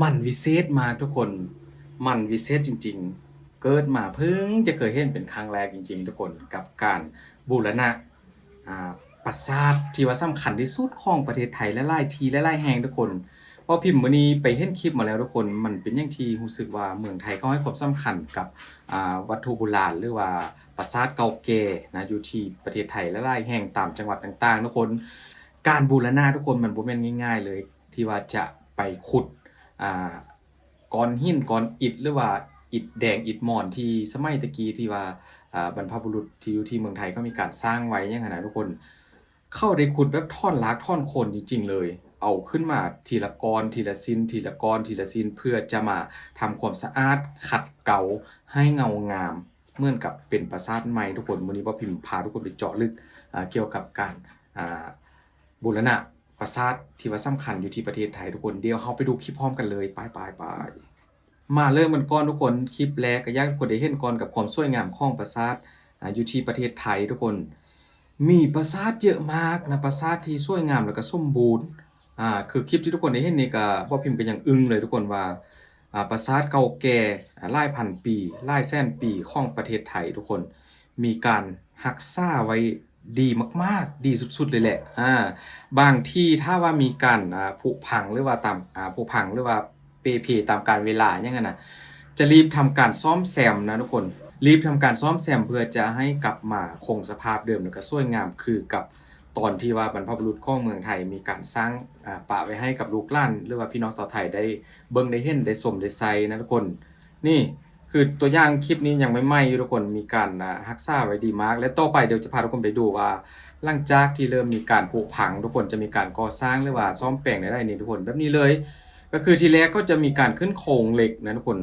มันวิเศษมากทุกคนมันวิเศษจริงๆเกิดมาเพิ่งจะเคยเห็นเป็นครั้งแรกจริงๆทุกคนกับการบูรณะอ่าปราสาทที่ว่าสำคัญที่สุดของประเทศไทยและหลายที่และหลายแห่งทุกคนพอพิมพ์มื้อนี้ไปเห็นคลิปมาแล้วทุกคนมันเป็นอย่างที่รู้สึกว่าเมืองไทยเขาให้ความสำคัญกับวัตถุโบราณหรือว่าปราสาทเก่าแก่นะอยู่ที่ประเทศไทยและหลายแห่งตามจังหวัดต่างๆทุกคนการบูรณะทุกคนมันบ่แม่นง่ายๆเลยที่ว่าจะไปขุด อ่าก้อนหินก้อนอิฐหรือว่าอิฐแดงอิฐมอนที่สมัยตะกี้ที่ว่าบรรพบุรุษที่อยู่ที่เมืองไทยเขามีการสร้างไว้อย่างนั้นนะทุกคนเข้าได้ขุดแบบท่อนรากท่อนโคนจริงๆเลยเอาขึ้นมาทีละก้อนทีละชิ้นทีละก้อนทีละชิ้นเพื่อจะมาทำความสะอาดขัดเกลาให้เงางามเหมือนกับเป็นปราสาทใหม่ทุกคนมื้อนี้บ่พิมพ์พาทุกคนไปเจาะลึกเกี่ยวกับการอ่า บูรณะปราสาทที่ว่าสำคัญอยู่ที่ประเทศไทยทุกคนเดี๋ยวเราไปดูคลิปพร้อมกันเลยไปมาเริ่มกันก่อนทุกคนคลิปแรกก็อยากให้ทุกคนได้เห็นก่อนกับความสวยงามของปราสาทอยู่ที่ประเทศไทยทุกคนมีปราสาทเยอะมากนะปราสาทที่สวยงามแล้วก็สมบูรณ์คือคลิปที่ทุกคนได้เห็นนี่ก็บ่พิมพ์ก็ยังอึ้งเลยทุกคนว่าปราสาทเก่าแก่หลายพันปีหลายแสนปีของประเทศไทยทุกคนมีการรักษาไว้ดีมากๆดีสุดๆเลยแหละบางที่ถ้าว่ามีการผุพังหรือว่าตามผุพังหรือว่าเปเพตามกาลเวลาอย่างนั้นน่ะจะรีบทำการซ่อมแซมนะทุกคนรีบทำการซ่อมแซมเพื่อจะให้กลับมาคงสภาพเดิมแล้วก็สวยงามคือกับตอนที่ว่าบรรพบุรุษของเมืองไทยมีการสร้างปะไว้ให้กับลูกหลานหรือว่าพี่น้องชาวไทยได้เบิ่งได้เห็นได้ชมได้ใส่นะทุกคนนี่คือตัวอย่างคลิปนี้ยังไม่ไหม้อยู่ทุกคนมีการรักษาไว้ดีมากและต่อไปเดี๋ยวจะพาทุกคนไปดูว่า หลังจากที่เริ่มมีการผุพังทุกคนจะมีการก่อสร้างหรือว่าซ่อมแปลงได้นี่ทุกคนแบบนี้เลยก็คือทีแรกก็จะมีการขึ้นโครงเหล็กนะทุกคน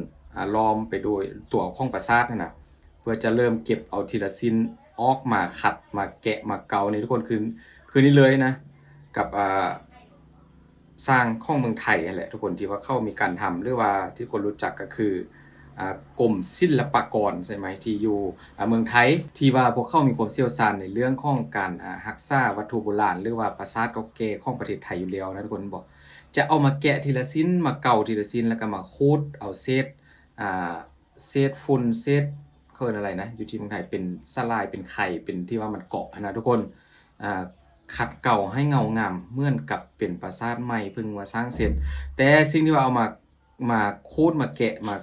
ล้อมไปด้วยตัวของปราสาทนั่นน่ะเพื่อจะเริ่มเก็บเอาทีละชิ้นออกมาขัดมาแกะมาเกานี่ทุกคนคือนี่เลยนะกับสร้างของเมืองไทยนั่นแหละทุกคนที่ว่าเข้ามีการทำหรือว่าที่คนรู้จักก็คือกรมศิลปากรใช่ไหมที่อยู่เมืองไทยที่ว่าพวกเขามีความเชี่ยวชาญในเรื่องของการรักษาวัตถุโบราณหรือว่าปราสาทเก่าแก่ของประเทศไทยอยู่แล้วนะทุกคนบอกจะเอามาแกะทีละชิ้นมาเกาทีละชิ้นแล้วก็มาคูดเอาอ่าเศษฝุ่นเศษเขาเรียกอะไรนะอยู่ที่เมืองไทยเป็นสลายเป็นไข่เป็นที่ว่ามันเกาะนะทุกคนอ่าขัดเกลาให้เงางามเหมือนกับเป็นปราสาทใหม่เพิ่งมาสร้างเสร็จแต่สิ่งที่ว่าเอามาคูดมาแกะมา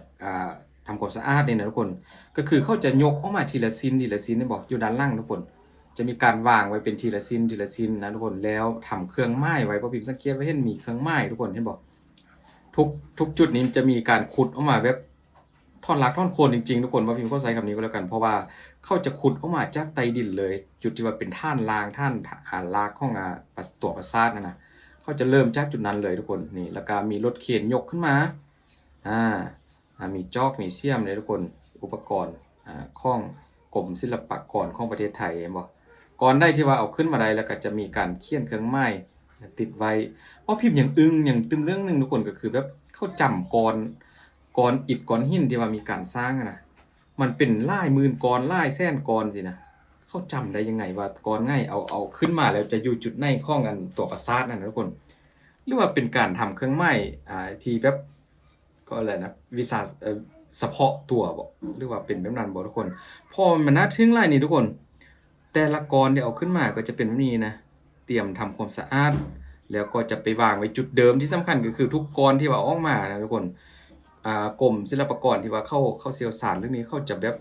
ทำความสะอาดเนี่ยนะทุกคนก็คือเขาจะยกออกมาทีละชิ้นทีละชิ้นนี่บอกอยู่ด้านล่างทุกคนจะมีการวางไว้เป็นทีละชิ้นทีละชิ้นนะทุกคนแล้วทำเครื่องไม้ไว้พอพิมพ์สังเกตไว้เห็นมีเครื่องไม้ทุกคนเห็นบอกทุกจุดนี้จะมีการขุดออกมาแบบท่อนรากท่อนโคนจริงๆทุกคนว่าพิมพ์เข้าใจคำนี้ก็แล้วกันเพราะว่าเขาจะขุดออกมาจากใต้ดินเลยจุดที่ว่าเป็นท่านรางท่านรากของตัวปราสาทนั่นนะเขาจะเริ่มจากจุดนั้นเลยทุกคนนี่แล้วก็มีรถเข็นยกขึ้นมาอ่า มีจอกมีเสียมเลยทุกคนอุปกรณ์ของกรมศิลปากรของประเทศไทยเห็นบ่ก่อนได้ที่ว่าเอาขึ้นมาได้แล้วก็จะมีการเขียนเครื่องไม้ติดไว้เพราะพิมพ์อย่างอึ้งอย่างตึมเรื่องหนึงทุกคนก็คือแบบเขาจำกรอิฐก้อนหินที่ว่ามีการสร้างนะมันเป็นหลายหมื่นกรหลายแสนกรสินะเขาจำได้ยังไงว่ากรง่ายเอาขึ้นมาแล้วจะอยู่จุดไหนของอันตัวปราสาทนั่นนะทุกคนหรือว่าเป็นการทำเครื่องไม้ที่แบบ ก็อะไรนะวิสาเฉพาะตัวบ่หรือว่าเป็นแบบนั้นบ่ทุกคนพอมันน่าทึ่งหลายนี่ทุกคนแต่ละกรที่เอาขึ้นมาก็จะเป็นแบบนี้นะเตรียมทำความสะอาดแล้วก็จะไปวางไว้จุดเดิมที่สำคัญก็คือทุกกรที่ว่าออกมานะทุกคนกรมศิลปากรที่ว่าเข้าเชี่ยวชาญเรื่องนี้เขาจะแบบ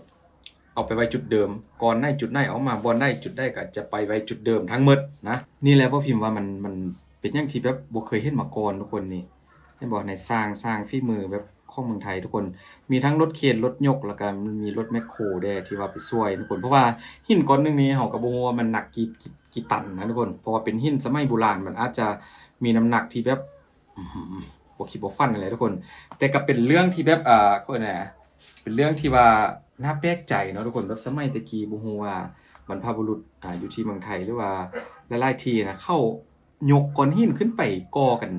เอาไปไว้จุดเดิมกรไหนจุดไหนออกมาบ่อนได้จุดใดก็จะไปไว้จุดเดิมทั้งหมดนะนี่แหละพ่อพิมพ์ว่ามันเป็นอย่างที่แบบบ่เคยเห็นมาก่อนทุกคนนี่ ให้บอกในสร้างฝีมือแบบของเมืองไทยทุกคนมีทั้งรถเข็นรถยกแล้วก็มีรถแมคโครด้วยที่ว่าไปช่วยทุกคนเพราะว่าหินก้อนหนึงนี้เราก็บ่ฮู้ว่ามันหนักกี่ตันนะทุกคนเพราะว่าเป็นหินสมัยโบราณมันอาจจะมีน้ำหนักที่แบบอื้อฮือบ่คิดบ่ฝันอะไรทุกคนแต่ก็เป็นเรื่องที่แบบเขาเอิ้นว่าเป็นเรื่องที่ว่าน่าแปลกใจเนาะทุกคนแบบสมัยแต่กี้บ่ฮู้ว่าบรรพบุรุษอยู่ที่เมืองไทยหรือว่าหลายๆที่นะเขายกก้อนหินขึ้นไปก่อกัน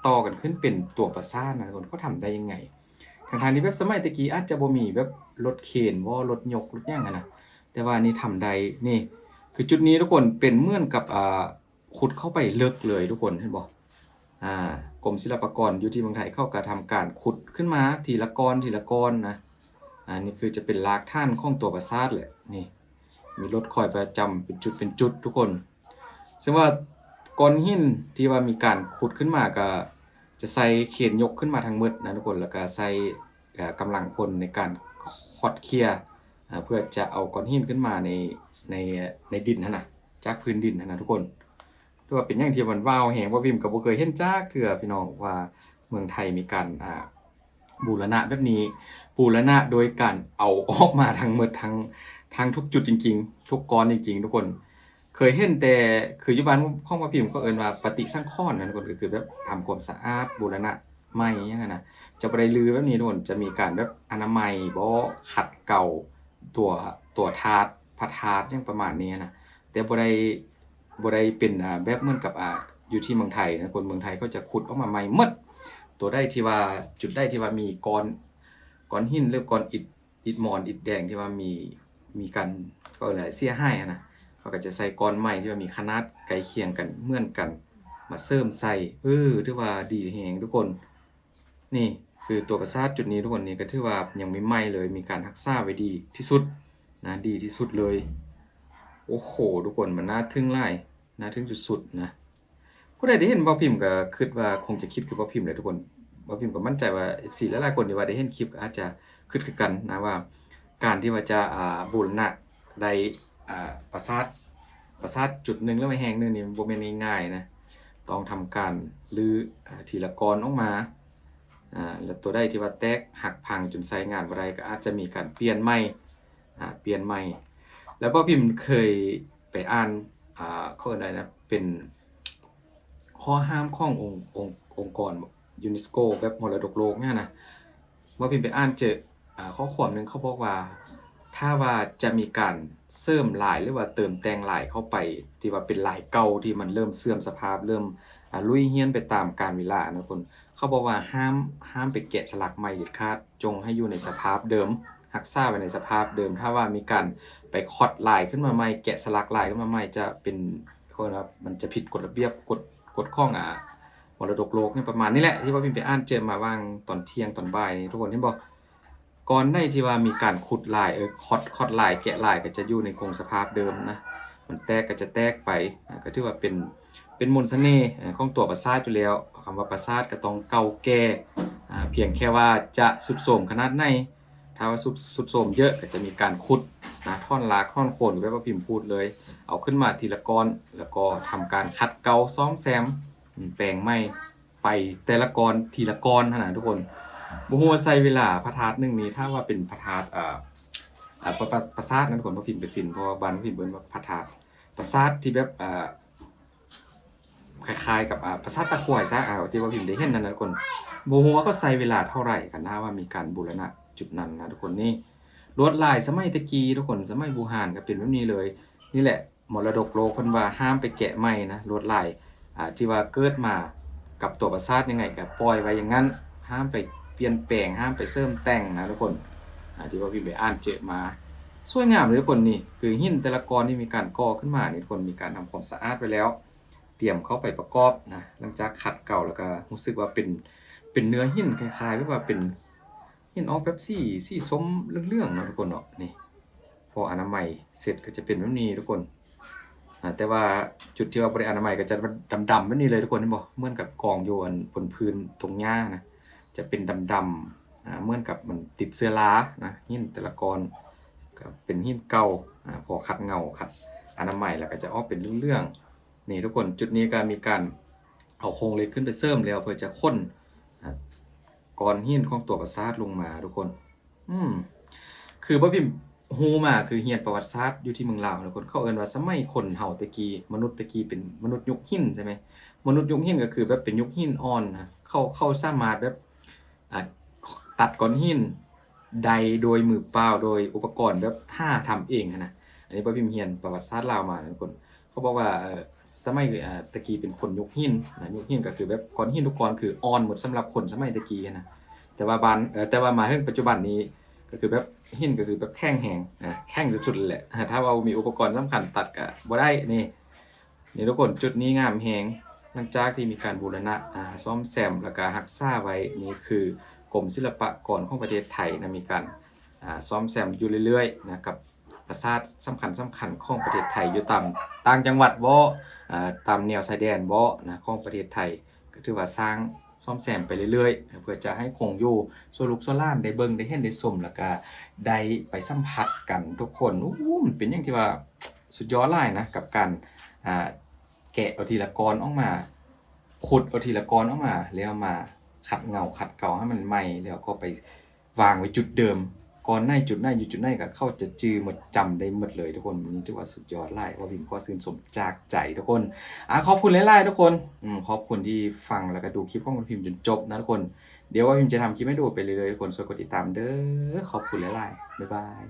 ต่อกันขึ้นเป็นตัวประสานนะทุกคนเขาทำได้ยังไงทั้งๆที่แบบสมัยตะกี้อาจจะบ่มีแบบรถเข็นบ่รถยกรถหยังอะนะแต่ว่านี่ทำได้นี่คือจุดนี้ทุกคนเป็นเหมือนกับขุดเข้าไปลึกเลยทุกคนเห็นบ่ กรมศิลปากรอยู่ที่เมืองไทยเขาก็ทำการขุดขึ้นมาทีละก้อนทีละก้อนนะนี่คือจะเป็นรากฐานของตัวปราสาทแหละนี่มีรถคอยประจำเป็นจุดเป็นจุดทุกคนซึ่งว่าก้อนหินที่ว่ามีการขุดขึ้นมาก็จะใส่เขียนยกขึ้นมาทั้งหมดนะทุกคนแล้วก็ใส่กำลังคนในการคอดเคลียร์เพื่อจะเอาก้อนหินขึ้นมาในในดินนั่นน่ะจากพื้นดินนั่นนะทุกคนถือว่าเป็นอย่างที่มันว้าวแหงว่าพิมก็บ่เคยเห็นจักเทื่อพี่น้องว่าเมืองไทยมีการบูรณะแบบนี้บูรณะโดยการเอาออกมาทั้งหมดทั้งทุกจุดจริงๆทุกก้อนจริงๆทุกคนเคยเห็นแต่คืออยู่บ้านของว่าพิมก็เอิ้นว่าปฏิสังขรณ์นั่นทุกคนก็คือแบบทำความสะอาดบูรณะใหม่อย่างนั้นน่ะจะบ่ได้ลือแบบนี้ทุกคนจะมีการแบบอนามัยบ่ขัดเกลาตัวธาตุพระธาตุอย่างประมาณนี้นะแต่บ่ได้เป็นแบบเหมือนกับอยู่ที่เมืองไทยนะคนเมืองไทยเขาจะขุดออกมาใหม่หมดตัวได้ที่ว่าจุดได้ที่ว่ามีก้อนหินหรือก้อนอิฐมอนอิฐแดงที่ว่ามีการก็อะไรเสียหายนะเขาก็จะใส่ก้อนใหม่ที่ว่ามีขนาดใกล้เคียงกันเหมือนกันมาเสริมใส่ถือว่าดีแฮงทุกคนนี่คือตัวปราสาทจุดนี้ทุกคนนี่ก็ถือว่ายังไม่ไหม้เลยมีการรักษาไว้ดีที่สุดนะดีที่สุดเลยโอ้โหทุกคนมันน่าทึ่งหลายน่าทึ่งสุดๆนะผู้ใดได้เห็นบ่พิมพ์ก็คิดว่าคงจะคิดคือบ่พิมพ์แหละทุกคนบ่พิมพ์ก็มั่นใจว่า FC หลายๆคนที่ว่าได้เห็นคลิปก็อาจจะคิดคือกันนะว่าการที่ว่าจะบูรณะได้ปราสาทจุดหนึ่งแล้วไปแห่งหนึงนี่มันบ่แม่นง่ายๆนะต้องทำการรื้อทีละก้อนออกมาแล้วตัวใดที่ว่าแตกหักพังจนใช้งานบ่ได้ก็อาจจะมีการเปลี่ยนใหม่แล้วบ่พิมพ์เคยไปอ่านเขาเอิ้นอะไรนะเป็นข้อห้ามขององค์กรยูเนสโกแบบมรดกโลกเนี่ยนะว่าพิมพ์ไปอ่านเจอข้อความหนึงเขาบอกว่าถ้าว่าจะมีการเสริมลายหรือว่าเติมแต่งลายเข้าไปที่ว่าเป็นลายเก่าที่มันเริ่มเสื่อมสภาพเริ่มลุ่ยเหี่ยนไปตามกาลเวลานะคนเขาบอกว่าห้ามไปแกะสลักใหม่เด็ดขาดจงให้อยู่ในสภาพเดิมรักษาไว้ในสภาพเดิมถ้าว่ามีการไปคอดลายขึ้นมาใหม่แกะสลักลายขึ้นมาใหม่จะเป็นครับมันจะผิดกฎระเบียบกฎข้องมรดกโลกนี่ประมาณนี้แหละที่ว่าพิมไปอ่านเจอมาว่างตอนเที่ยงตอนบ่ายนี่ทุกคนเห็นบ่ก่อนในที่ว่ามีการขุดลายคอดลายแกะลายก็จะอยู่ในคงสภาพเดิมนะมันแตกก็จะแตกไปก็ถือว่าเป็นมนต์เสน่ห์ของตัวปราสาทอยู่แล้วคำว่าปราสาทก็ต้องเก่าแก่เพียงแค่ว่าจะสุดโทรมขนาดไหนถ้าว่าสุดโทรมเยอะก็จะมีการขุดท่อนรากท่อนโคนแบบว่าพิมพ์พูดเลยเอาขึ้นมาทีละก้อนแล้วก็ทำการขัดเกลาซ่อมแซมแปลงใหม่ไปแต่ละก้อนทีละก้อนเท่านั้นทุกคนบ่ฮู้ว่าใช้เวลาพระธาตุนึงนี้ถ้าว่าเป็นพระธาตุปราสาทนั้นทุกคนบ่พิมพ์ไปสินเพราะว่าบ้านพิมพ์เบิ่นว่าพระธาตุปราสาทที่แบบคล้ายๆกับปราสาทตะกั่วซะที่ว่าพิมพ์ได้เห็นนั่นนะทุกคนบ่ฮู้ว่าเขาใช้เวลาเท่าไหร่กันนะว่ามีการบูรณะจุดนั้นนะทุกคนนี่ลวดลายสมัยตะกี้ทุกคนสมัยโบราณก็เป็นแบบนี้เลยนี่แหละมรดกโลกเพิ่นว่าห้ามไปแกะใหม่นะลวดลายที่ว่าเกิดมากับตัวปราสาทยังไงก็ปล่อยไว้อย่างนั้นห้ามไปเปลี่ยนแปลงห้ามไปเสริมแต่งนะทุกคนที่ว่าพี่ไปอ่านเจอมาสวยงามเลยทุกคนนี่คือหินแต่ละก้อนที่มีการก่อขึ้นมานี่ทุกคนมีการทำความสะอาดไว้แล้วเตรียมเข้าไปประกอบนะหลังจากขัดเกลาแล้วก็รู้สึกว่าเป็นเนื้อหินคล้ายๆแบบว่าเป็นหินออกแบบสีส้มเรื่องๆเนาะทุกคนเนาะนี่พออนามัยเสร็จก็จะเป็นแบบนี้ทุกคนแต่ว่าจุดที่ว่าบ่ได้อนามัยก็จะดำๆแบบนี้เลยทุกคนเห็นบ่เหมือนกับกองอยู่บนพื้นตรงหญ้านะจะเป็นดำๆเหมือนกับมันติดเชื้อรานะหินแต่ละก้อนก็เป็นหินเก่าพอขัดเงาขัดอนามัยแล้วก็จะออกเป็นเรื่องๆนี่ทุกคนจุดนี้ก็มีการเอาโครงเหล็กขึ้นไปเสริมแล้วเพื่อจะค้นก้อนหินของตัวปราสาทลงมาทุกคนคือบ่พิมพ์ฮู้มาคือเรียนประวัติศาสตร์อยู่ที่เมืองลาวทุกคนเขาเอิ้นว่าสมัยคนเฮาตะกี้มนุษย์ตะกี้เป็นมนุษย์ยุคหินใช่มั้ยมนุษย์ยุคหินก็คือแบบเป็นยุคหินอ่อนนะเขาสามารถแบบตัดก้อนหินใดโดยมือเปล่าโดยอุปกรณ์แบบทำเองนะอันนี้บ่พิมพ์เรียนประวัติศาสตร์ลาวมาทุกคนเขาบอกว่าสมัยตะกี้เป็นคนยุคหินยุคหินก็คือแบบก้อนหินทุกก้อนคืออ่อนหมดสำหรับคนสมัยตะกี้นะแต่ว่ามาถึงปัจจุบันนี้ก็คือแบบหินก็คือแบบแข็งแรงแข็งสุดๆแหละถ้าเรามีอุปกรณ์สำคัญตัดก็บ่ได้นี่ทุกคนจุดนี้งามแฮง หลังจากที่มีการบูรณะซ่อมแซมแล้วก็รักษาไว้นี่คือกรมศิลปากรของประเทศไทยนะมีการซ่อมแซมอยู่เรื่อยๆนะกับปราสาทสำคัญของประเทศไทยอยู่ตามต่างจังหวัดบ่ตามแนวชายแดนบ่นะของประเทศไทยก็ถือว่าสร้างซ่อมแซมไปเรื่อยๆเพื่อจะให้คงอยู่สู่ลูกสู่หลานได้เบิ่งได้เห็นได้ชมแล้วก็ได้ไปสัมผัสกันทุกคนมันเป็นอย่างที่ว่าสุดยอดหลายนะกับการอ่าแกะเอาทีละกรออกมาขุดเอาทีละกรออกมาแล้วมาขัดเงาขัดเกลาให้มันใหม่แล้วก็ไปวางไว้จุดเดิมก่อนหน้าจุดไหนอยู่จุดไหนก็เข้าจะจือหมดจำได้หมดเลยทุกคนวันนี้ถือว่าสุดยอดหลายว่าพิมพ์ขอชื่นชมจากใจทุกคนขอบคุณหลายๆทุกคนขอบคุณที่ฟังแล้วก็ดูคลิปของคุณพิมพ์จนจบนะทุกคนเดี๋ยวว่าพิมพ์จะทำคลิปให้ดูไปเรื่อยๆทุกคนช่วยกดติดตามเด้อขอบคุณหลายๆบ๊ายบาย